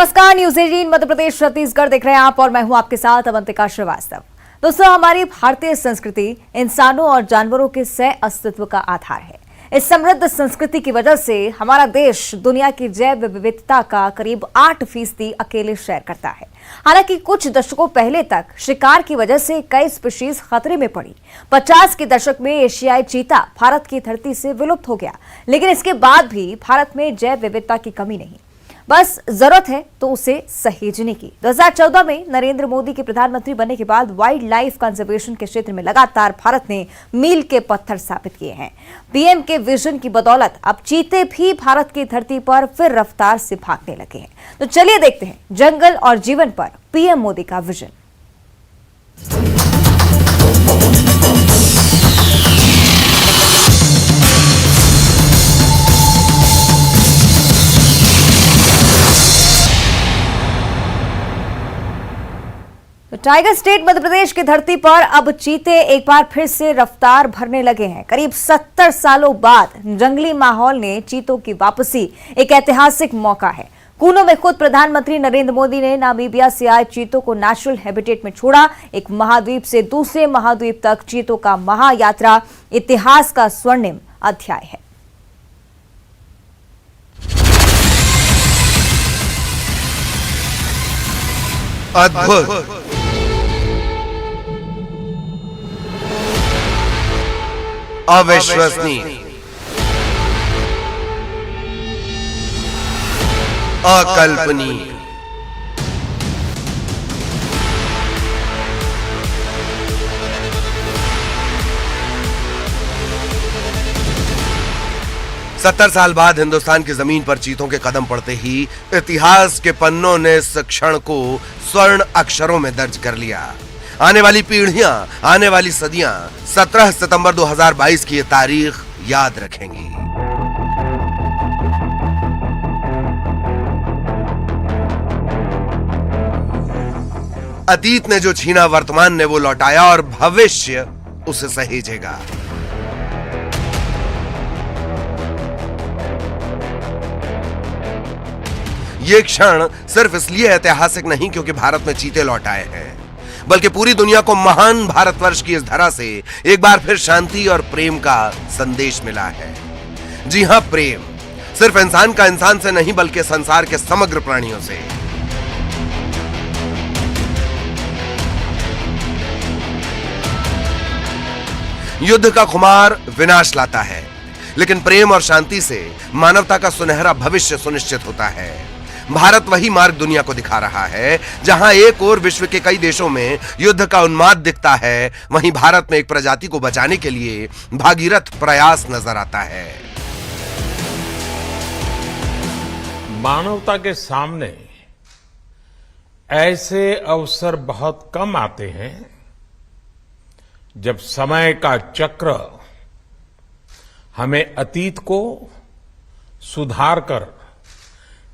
नमस्कार, न्यूज 18 मध्य प्रदेश छत्तीसगढ़ देख रहे हैं आप और मैं हूं आपके साथ अवंतिका श्रीवास्तव। दोस्तों, हमारी भारतीय संस्कृति इंसानों और जानवरों के सह अस्तित्व का आधार है। इस समृद्ध संस्कृति की वजह से हमारा देश दुनिया की जैव विविधता का करीब 8% अकेले शेयर करता है। हालांकि कुछ दशकों पहले तक शिकार की वजह से कई स्पीशीज खतरे में पड़ी। 50 के दशक में एशियाई चीता भारत की धरती से विलुप्त हो गया, लेकिन इसके बाद भी भारत में जैव विविधता की कमी नहीं, बस जरूरत है तो उसे सहेजने की। 2014 में नरेंद्र मोदी के प्रधानमंत्री बनने के बाद वाइल्ड लाइफ कंजर्वेशन के क्षेत्र में लगातार भारत ने मील के पत्थर स्थापित किए हैं। पीएम के विजन की बदौलत अब चीते भी भारत की धरती पर फिर रफ्तार से भागने लगे हैं। तो चलिए देखते हैं जंगल और जीवन पर पीएम मोदी का vision. Tiger state Madhya Pradesh की धरती पर अब चीते एक बार फिर से रफ्तार भरने लगे हैं। करीब 70 सालों बाद जंगली माहौल ने चीतों की वापसी एक ऐतिहासिक मौका है। कूनो में खुद प्रधानमंत्री नरेंद्र मोदी ने नामीबिया से आए चीतों को नेचुरल हैबिटेट में छोड़ा। एक महाद्वीप से दूसरे महाद्वीप तक चीतों का महायात्रा इतिहास का स्वर्णिम अध्याय है। अद्भुत, अविश्वसनीय, अकल्पनीय, सत्तर साल बाद हिंदुस्तान की जमीन पर चीतों के कदम पड़ते ही इतिहास के पन्नों ने इस क्षण को स्वर्ण अक्षरों में दर्ज कर लिया। आने वाली पीढ़ियां, आने वाली सदियां 17 सितंबर 2022 की ये तारीख याद रखेंगी। अतीत ने जो छीना, वर्तमान ने वो लौटाया और भविष्य उसे सहेजेगा। ये क्षण सिर्फ इसलिए ऐतिहासिक नहीं क्योंकि भारत में चीते लौट आए हैं, बल्कि पूरी दुनिया को महान भारतवर्ष की इस धरा से एक बार फिर शांति और प्रेम का संदेश मिला है। जी हां, प्रेम सिर्फ इंसान का इंसान से नहीं बल्कि संसार के समग्र प्राणियों से। युद्ध का खुमार विनाश लाता है, लेकिन प्रेम और शांति से मानवता का सुनहरा भविष्य सुनिश्चित होता है। भारत वही मार्ग दुनिया को दिखा रहा है। जहां एक ओर विश्व के कई देशों में युद्ध का उन्माद दिखता है, वहीं भारत में एक प्रजाति को बचाने के लिए भागीरथ प्रयास नजर आता है। मानवता के सामने ऐसे अवसर बहुत कम आते हैं जब समय का चक्र हमें अतीत को सुधार कर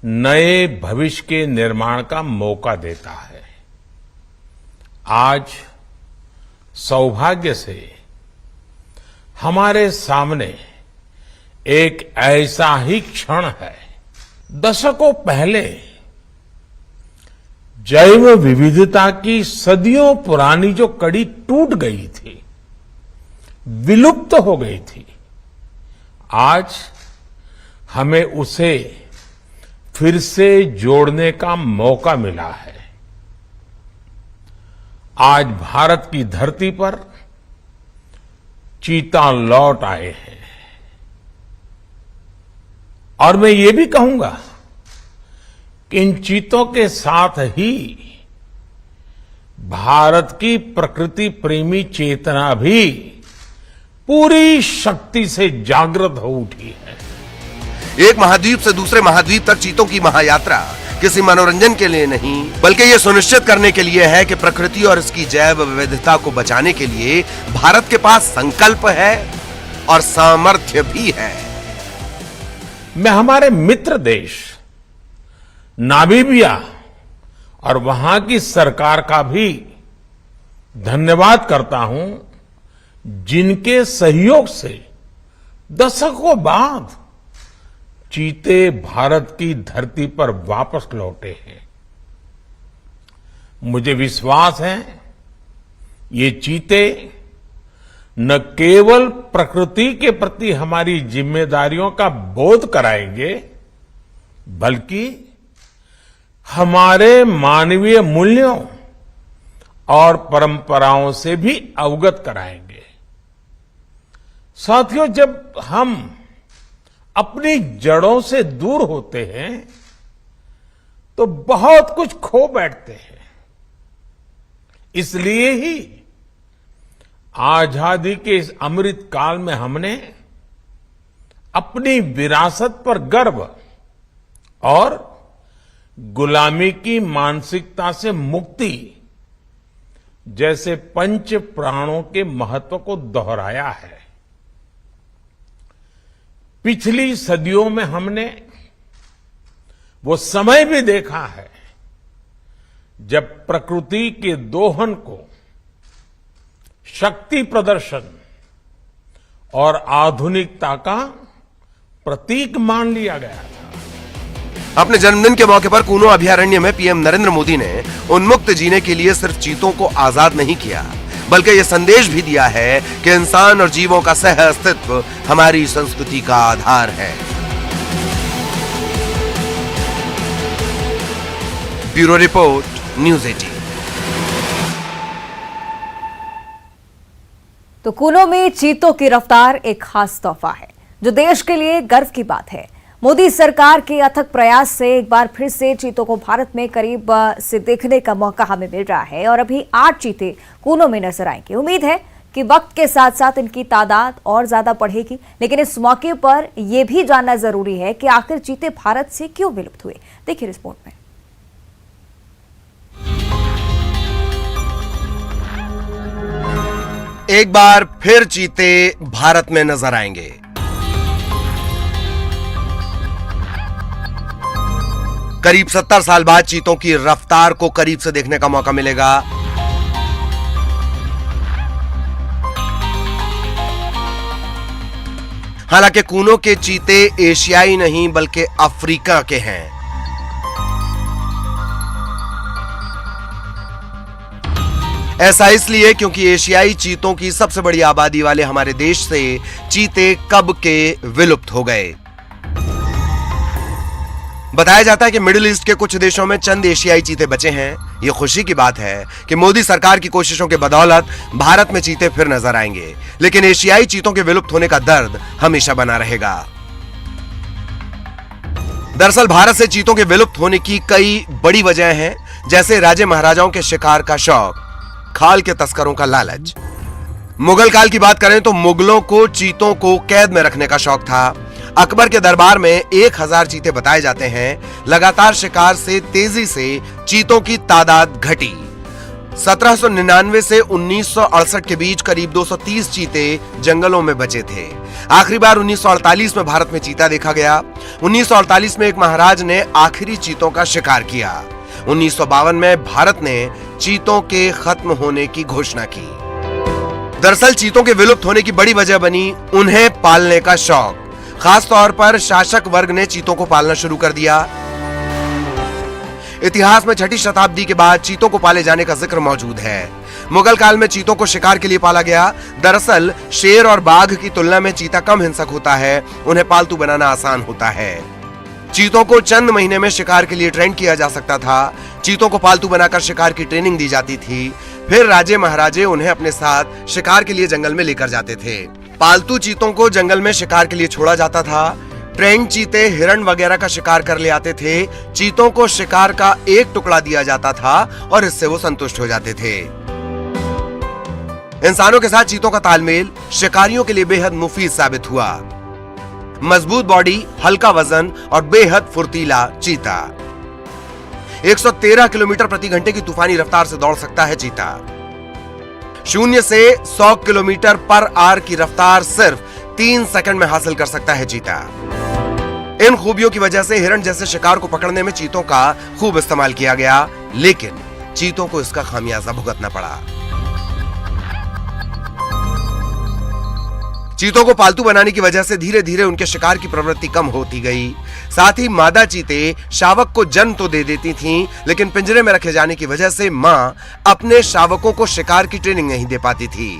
नए भविष्य के निर्माण का मौका देता है। आज सौभाग्य से हमारे सामने एक ऐसा ही क्षण है। दशकों पहले जैव विविधता की सदियों पुरानी जो कड़ी टूट गई थी, विलुप्त हो गई थी, आज हमें उसे फिर से जोड़ने का मौका मिला है। आज भारत की धरती पर चीता लौट आए हैं और मैं ये भी कहूंगा कि इन चीतों के साथ ही भारत की प्रकृति प्रेमी चेतना भी पूरी शक्ति से जागृत हो उठी है। एक महाद्वीप से दूसरे महाद्वीप तक चीतों की महायात्रा किसी मनोरंजन के लिए नहीं, बल्कि यह सुनिश्चित करने के लिए है कि प्रकृति और इसकी जैव विविधता को बचाने के लिए भारत के पास संकल्प है और सामर्थ्य भी है। मैं हमारे मित्र देश नामीबिया और वहां की सरकार का भी धन्यवाद करता हूं, जिनके सहयोग से दशकों बाद चीते भारत की धरती पर वापस लौटे हैं। मुझे विश्वास है ये चीते न केवल प्रकृति के प्रति हमारी जिम्मेदारियों का बोध कराएंगे, बल्कि हमारे मानवीय मूल्यों और परंपराओं से भी अवगत कराएंगे। साथियों, जब हम अपनी जड़ों से दूर होते हैं तो बहुत कुछ खो बैठते हैं। इसलिए ही आजादी के इस अमृत काल में हमने अपनी विरासत पर गर्व और गुलामी की मानसिकता से मुक्ति जैसे पंच प्राणों के महत्व को दोहराया है। पिछली सदियों में हमने वो समय भी देखा है जब प्रकृति के दोहन को शक्ति प्रदर्शन और आधुनिकता का प्रतीक मान लिया गया था। अपने जन्मदिन के मौके पर कूनो अभयारण्य में पीएम नरेंद्र मोदी ने उन्मुक्त जीने के लिए सिर्फ चीतों को आजाद नहीं किया, बल्कि यह संदेश भी दिया है कि इंसान और जीवों का सह अस्तित्व हमारी संस्कृति का आधार है। Bureau report, news 18। तो कूनो में चीतों की रफ्तार एक खास तोहफा है जो देश के लिए गर्व की बात है। मोदी सरकार के अथक प्रयास से एक बार फिर से चीतों को भारत में करीब से देखने का मौका हमें मिल रहा है और अभी 8 चीते कूनो में नजर आएंगे। उम्मीद है कि वक्त के साथ साथ इनकी तादाद और ज्यादा बढ़ेगी, लेकिन इस मौके पर यह भी जानना जरूरी है कि आखिर चीते भारत से क्यों विलुप्त हुए। देखिए रिपोर्ट में। एक बार फिर चीते भारत में नजर आएंगे। करीब 70 साल बाद चीतों की रफ्तार को करीब से देखने का मौका मिलेगा। हालांकि कूनो के चीते एशियाई नहीं बल्कि अफ्रीका के हैं। ऐसा इसलिए क्योंकि एशियाई चीतों की सबसे बड़ी आबादी वाले हमारे देश से चीते कब के विलुप्त हो गए। बताया जाता है कि मिडिल ईस्ट के कुछ देशों में चंद एशियाई चीते बचे हैं। यह खुशी की बात है कि मोदी सरकार की कोशिशों के बदौलत भारत में चीते फिर नजर आएंगे, लेकिन एशियाई चीतों के विलुप्त होने का दर्द हमेशा बना रहेगा। दरअसल भारत से चीतों के विलुप्त होने की कई बड़ी वजह हैं, जैसे राजे महाराजाओं के शिकार का शौक, खाल के तस्करों का लालच। मुगल काल की बात करें तो मुगलों को चीतों को कैद में रखने का शौक था। अकबर के दरबार में 1000 चीते बताए जाते हैं। लगातार शिकार से तेजी से चीतों की तादाद घटी। 1799 से 1968 के बीच करीब 230 चीते जंगलों में बचे थे। आखिरी बार 1948 में भारत में चीता देखा गया। 1948 में एक महाराज ने आखिरी चीतों का शिकार किया। 1952 में भारत ने चीतों के खत्म होने की घोषणा की। दरअसल चीतों के विलुप्त होने की बड़ी वजह बनी उन्हें पालने का शौक। खास तौर पर शासक वर्ग ने चीतों को पालना शुरू कर दिया। इतिहास में 6ठी शताब्दी के बाद चीतों को पाले जाने का जिक्र मौजूद है। मुगल काल में चीतों को शिकार के लिए पाला गया। दरअसल शेर और बाघ की तुलना में चीता कम हिंसक होता है, उन्हें पालतू बनाना आसान होता है। चीतों को चंद महीने में शिकार के लिए ट्रेन किया जा सकता था। चीतों को पालतू बनाकर शिकार की ट्रेनिंग दी जाती थी। फिर राजे महाराजे उन्हें अपने साथ शिकार के लिए जंगल में लेकर जाते थे। पालतू चीतों को जंगल में शिकार के लिए छोड़ा जाता था। ट्रेंड चीते हिरण वगैरह का शिकार कर ले आते थे। चीतों को शिकार का एक टुकड़ा दिया जाता था और इससे वो संतुष्ट हो जाते थे। इंसानों के साथ चीतों का तालमेल शिकारियों के लिए बेहद मुफीद साबित हुआ। मजबूत बॉडी, हल्का वजन और बेहद फुर्तीला चीता। 113 किलोमीटर प्रति घंटे की तूफानी रफ्तार से दौड़ सकता है चीता। 0 से 100 किलोमीटर पर आवर की रफ्तार सिर्फ 3 सेकंड में हासिल कर सकता है चीता। इन खूबियों की वजह से हिरण जैसे शिकार को पकड़ने में चीतों का खूब इस्तेमाल किया गया, लेकिन चीतों को इसका खामियाजा भुगतना पड़ा। चीतों को पालतू बनाने की वजह से धीरे धीरे उनके शिकार की प्रवृत्ति कम होती गई। साथ ही मादा चीते शावक को जन्म तो दे देती थीं, लेकिन पिंजरे में रखे जाने की वजह से मां अपने शावकों को शिकार की ट्रेनिंग नहीं दे पाती थी।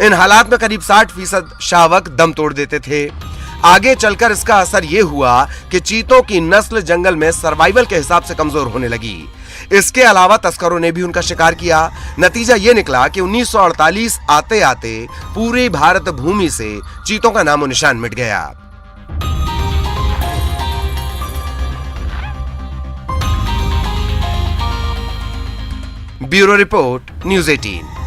इन हालात में करीब 60% शावक दम तोड़ देते थे। आगे चलकर इसका असर यह हुआ कि चीतों की नस्ल जंगल में सर्वाइवल के हिसाब से कमजोर होने लगी। इसके अलावा तस्करों ने भी उनका शिकार किया। नतीजा यह निकला कि 1948 आते आते पूरी भारत भूमि से चीतों का नामो निशान मिट गया। Bureau report, news 18।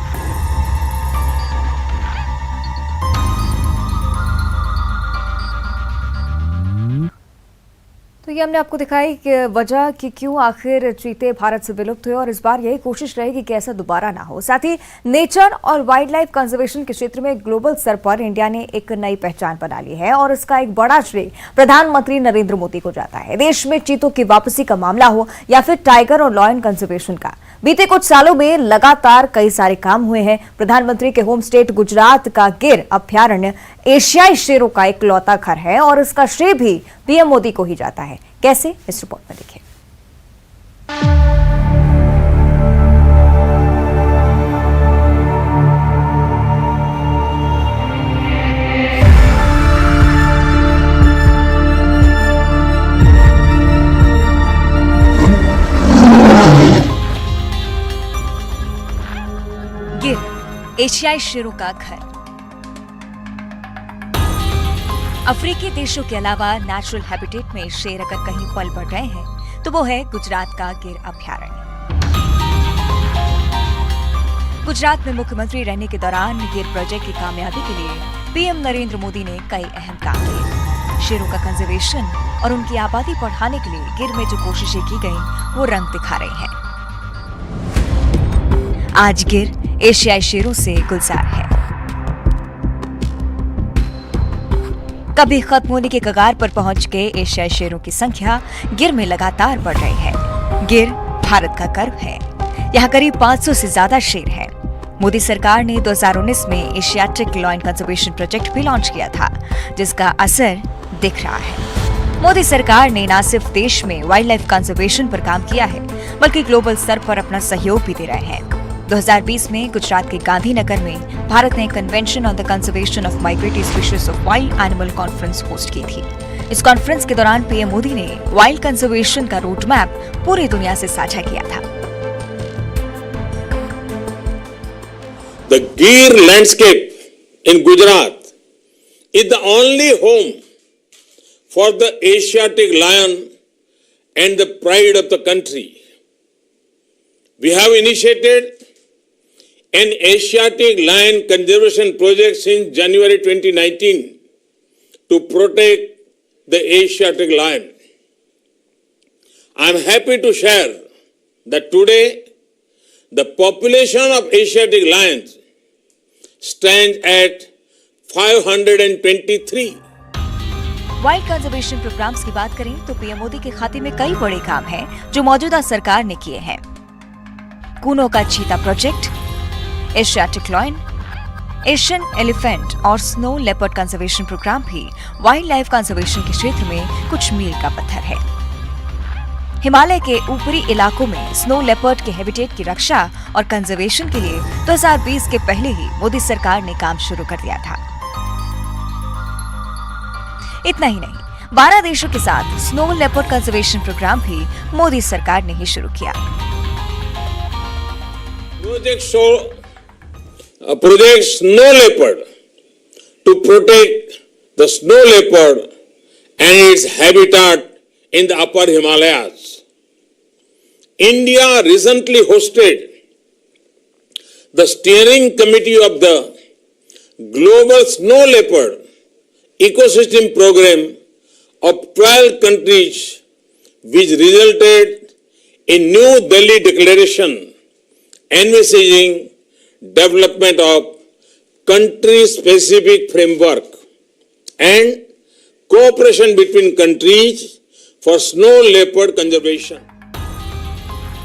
तो ये हमने आपको दिखाई कि वजह कि क्यों आखिर चीते भारत से विलुप्त हुए और इस बार यही कोशिश रहेगी कि ऐसा दोबारा ना हो। साथ ही नेचर और वाइल्ड लाइफ कंजर्वेशन के क्षेत्र में ग्लोबल स्तर पर इंडिया ने एक नई पहचान बना ली है और इसका एक बड़ा श्रेय प्रधानमंत्री नरेंद्र मोदी को जाता है। देश में चीतों की वापसी का मामला हो या फिर टाइगर और लॉयन कंजर्वेशन का, बीते कुछ सालों में लगातार कई सारे काम हुए हैं। प्रधानमंत्री के होम स्टेट गुजरात का गिर अभ्यारण्य एशियाई शेरों का इकलौता घर है और इसका श्रेय भी पीएम मोदी को ही जाता है। कैसे, इस रिपोर्ट में देखिए। गिर एशियाई शेरों का घर। अफ्रीकी देशों के अलावा नेचुरल हैबिटेट में शेर अगर कहीं पल बढ़ गए हैं तो वो है गुजरात का गिर अभ्यारण्य। गुजरात में मुख्यमंत्री रहने के दौरान गिर प्रोजेक्ट की कामयाबी के लिए पीएम नरेंद्र मोदी ने कई अहम काम किए। शेरों का कंजर्वेशन और उनकी आबादी बढ़ाने के लिए गिर में जो कोशिशें की गईं वो रंग दिखा रही हैं। आज गिर एशियाई शेरों से गुलजार है। कभी खत्म होने के कगार पर पहुंच गए एशियाई शेरों की संख्या गिर में लगातार बढ़ रही है। गिर भारत का गर्व है। यहाँ करीब 500 से ज्यादा शेर हैं। मोदी सरकार ने 2019 में एशियाटिक लॉयन कंजर्वेशन प्रोजेक्ट भी लॉन्च किया था, जिसका असर दिख रहा है। मोदी सरकार ने न सिर्फ देश में वाइल्ड लाइफ कंजर्वेशन पर काम किया है, बल्कि ग्लोबल स्तर पर अपना सहयोग भी दे रहे हैं। 2020 में गुजरात के गांधीनगर में भारत ने convention on the conservation of migratory species of wild animal conference host की थी। इस कॉन्फ्रेंस के दौरान पीएम मोदी ने वाइल्ड कंजर्वेशन का रोड मैप पूरी दुनिया से साझा किया था। The Gir landscape in Gujarat is the only home for the Asiatic lion and the pride of the country. We have initiated an Asiatic lion conservation project since January 2019 to protect the Asiatic lion. I am happy to share that today the population of Asiatic lions stands at 523. Wild conservation programs की बात करें तो PM Modi के खाते में कई बड़े काम हैं जो मौजूदा सरकार ने किए हैं। कूनो का चीता project, Asiatic lion, Asian elephant और स्नो लेपर्ड कंजर्वेशन प्रोग्राम भी वाइल्ड लाइफ कंजर्वेशन के क्षेत्र में कुछ मील का पत्थर है। हिमालय के ऊपरी इलाकों में स्नो लेपर्ड के हैबिटेट की रक्षा और कंजर्वेशन के लिए 2020 के पहले ही मोदी सरकार ने काम शुरू कर दिया था। इतना ही नहीं, 12 देशों के साथ स्नो लेपर्ड कंजर्वेशन प्रोग्राम भी मोदी सरकार ने ही शुरू किया। Project Snow Leopard to protect the snow leopard and its habitat in the upper Himalayas. India recently hosted the steering committee of the Global Snow Leopard Ecosystem Program of 12 countries, which resulted in New Delhi Declaration envisaging development of country-specific framework and cooperation between countries for snow leopard conservation.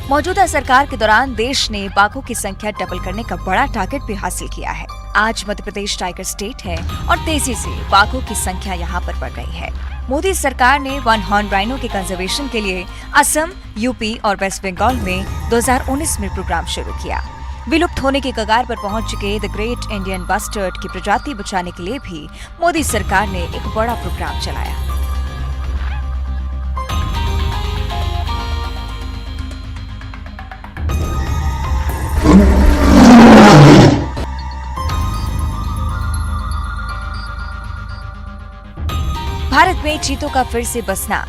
मौजूदा सरकार के दौरान देश ने बाघों की संख्या double करने का बड़ा टारगेट भी हासिल किया है। आज मध्य प्रदेश टाइगर स्टेट है और तेजी से बाघों की संख्या यहाँ पर बढ़ रही है। मोदी सरकार ने वन हॉर्न राइनो के कंजर्वेशन के लिए असम, यूपी और वेस्ट बंगाल में 2019 में प्रोग्राम शुरू किया। विलुप्त होने के कगार पर पहुंच चुके द ग्रेट इंडियन बस्टर्ड की प्रजाति बचाने के लिए भी मोदी सरकार ने एक बड़ा प्रोग्राम चलाया। भारत में चीतों का फिर से बसना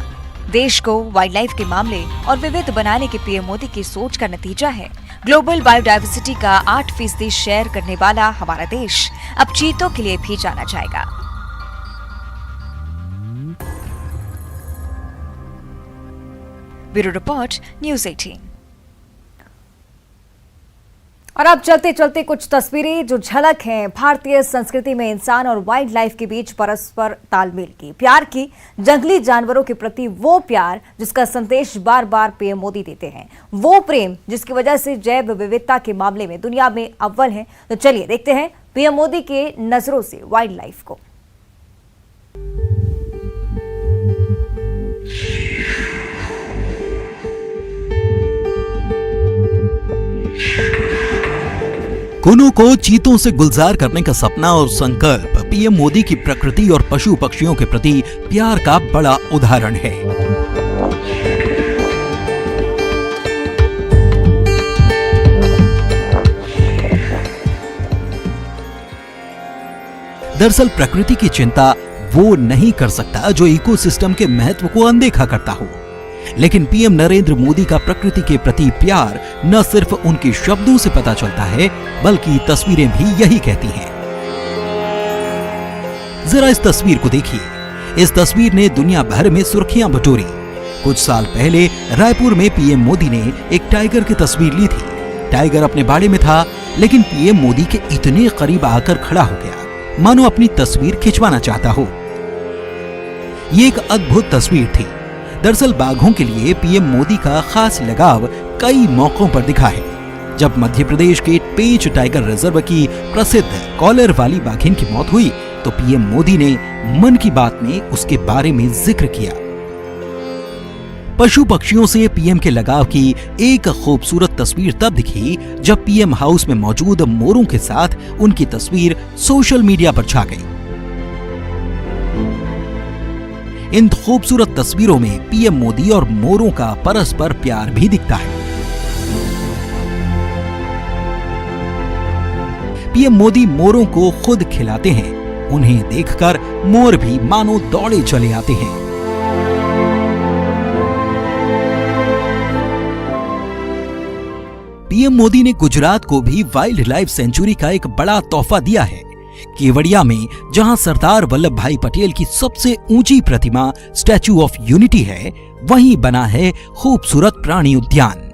देश को वाइल्ड लाइफ के मामले और विविध बनाने के पीएम मोदी की सोच का नतीजा है। ग्लोबल बायोडायवर्सिटी का 8% शेयर करने वाला हमारा देश अब चीतों के लिए भी जाना जाएगा। Bureau report, news 18। और अब चलते चलते कुछ तस्वीरें जो झलक हैं भारतीय संस्कृति में इंसान और वाइल्ड लाइफ के बीच परस्पर तालमेल की, प्यार की, जंगली जानवरों के प्रति वो प्यार जिसका संदेश बार बार पीएम मोदी देते हैं, वो प्रेम जिसकी वजह से जैव विविधता के मामले में दुनिया में अव्वल है। तो चलिए देखते हैं पीएम मोदी के नजरों से वाइल्ड लाइफ को। कुनू को चीतों से गुलजार करने का सपना और संकल्प पीएम मोदी की प्रकृति और पशु पक्षियों के प्रति प्यार का बड़ा उदाहरण है। दरअसल प्रकृति की चिंता वो नहीं कर सकता जो इकोसिस्टम के महत्व को अनदेखा करता हो, लेकिन पीएम नरेंद्र मोदी का प्रकृति के प्रति प्यार न सिर्फ उनके शब्दों से पता चलता है बल्कि तस्वीरें भी यही कहती हैं। जरा इस तस्वीर को देखिए। इस तस्वीर ने दुनिया भर में सुर्खियां बटोरी। कुछ साल पहले रायपुर में पीएम मोदी ने एक टाइगर की तस्वीर ली थी। टाइगर अपने बाड़े में था, लेकिन पीएम मोदी के इतने करीब आकर खड़ा हो गया मानो अपनी तस्वीर खिंचवाना चाहता हो। ये एक अद्भुत तस्वीर थी। दरअसल बाघों के लिए पीएम मोदी का खास लगाव कई मौकों पर दिखा है। जब मध्य प्रदेश के पेंच टाइगर रिजर्व की प्रसिद्ध कॉलर वाली बाघिन की मौत हुई तो पीएम मोदी ने मन की बात में उसके बारे में जिक्र किया। पशु पक्षियों से पीएम के लगाव की एक खूबसूरत तस्वीर तब दिखी जब पीएम हाउस में मौजूद मोरों के साथ उनकी तस्वीर सोशल मीडिया पर छा गई। इन खूबसूरत तस्वीरों में पीएम मोदी और मोरों का परस्पर प्यार भी दिखता है। पीएम मोदी मोरों को खुद खिलाते हैं। उन्हें देखकर मोर भी मानो दौड़े चले आते हैं। पीएम मोदी ने गुजरात को भी वाइल्ड लाइफ सेंचुरी का एक बड़ा तोहफा दिया है। केवड़िया में जहां सरदार वल्लभ भाई पटेल की सबसे ऊंची प्रतिमा स्टैच्यू ऑफ यूनिटी है, वहीं बना है खूबसूरत प्राणी उद्यान।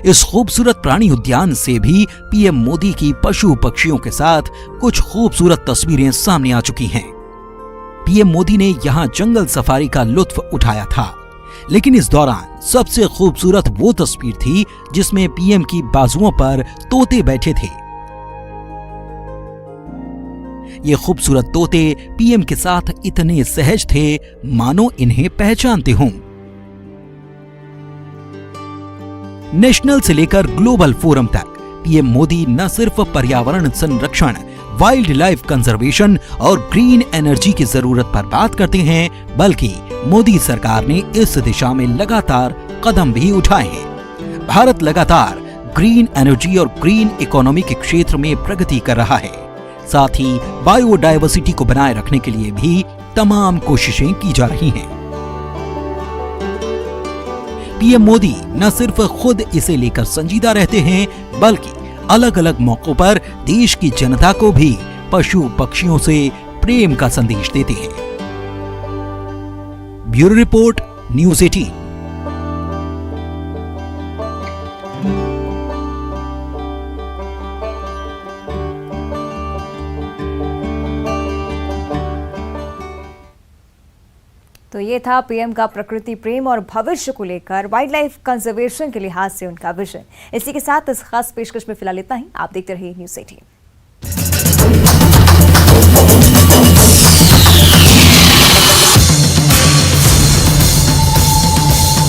इस खूबसूरत प्राणी उद्यान से भी पीएम मोदी की पशु पक्षियों के साथ कुछ खूबसूरत तस्वीरें सामने आ चुकी हैं। पीएम मोदी ने यहां जंगल सफारी का लुत्फ उठाया था, लेकिन इस दौरान सबसे खूबसूरत वो तस्वीर थी जिसमें पीएम की बाजुओं पर तोते बैठे थे। ये खूबसूरत तोते पीएम के साथ इतने सहज थे मानो इन्हें पहचानते हों। नेशनल से लेकर ग्लोबल फोरम तक पीएम मोदी न सिर्फ पर्यावरण संरक्षण, वाइल्ड लाइफ कंजर्वेशन और ग्रीन एनर्जी की जरूरत पर बात करते हैं, बल्कि मोदी सरकार ने इस दिशा में लगातार कदम भी उठाए हैं। भारत लगातार ग्रीन एनर्जी और ग्रीन इकोनॉमी के क्षेत्र में प्रगति कर रहा है। साथ ही बायोडायवर्सिटी को बनाए रखने के लिए भी तमाम कोशिशें की जा रही हैं। पीएम मोदी न सिर्फ खुद इसे लेकर संजीदा रहते हैं, बल्कि अलग अलग मौकों पर देश की जनता को भी पशु पक्षियों से प्रेम का संदेश देते हैं। Bureau report, news 18। तो ये था पीएम का प्रकृति प्रेम और भविष्य को लेकर वाइल्ड लाइफ कंजर्वेशन के लिहाज से उनका विजन। इसी के साथ इस खास पेशकश में फिलहाल इतना ही। आप देखते रहिए न्यूज़ 18।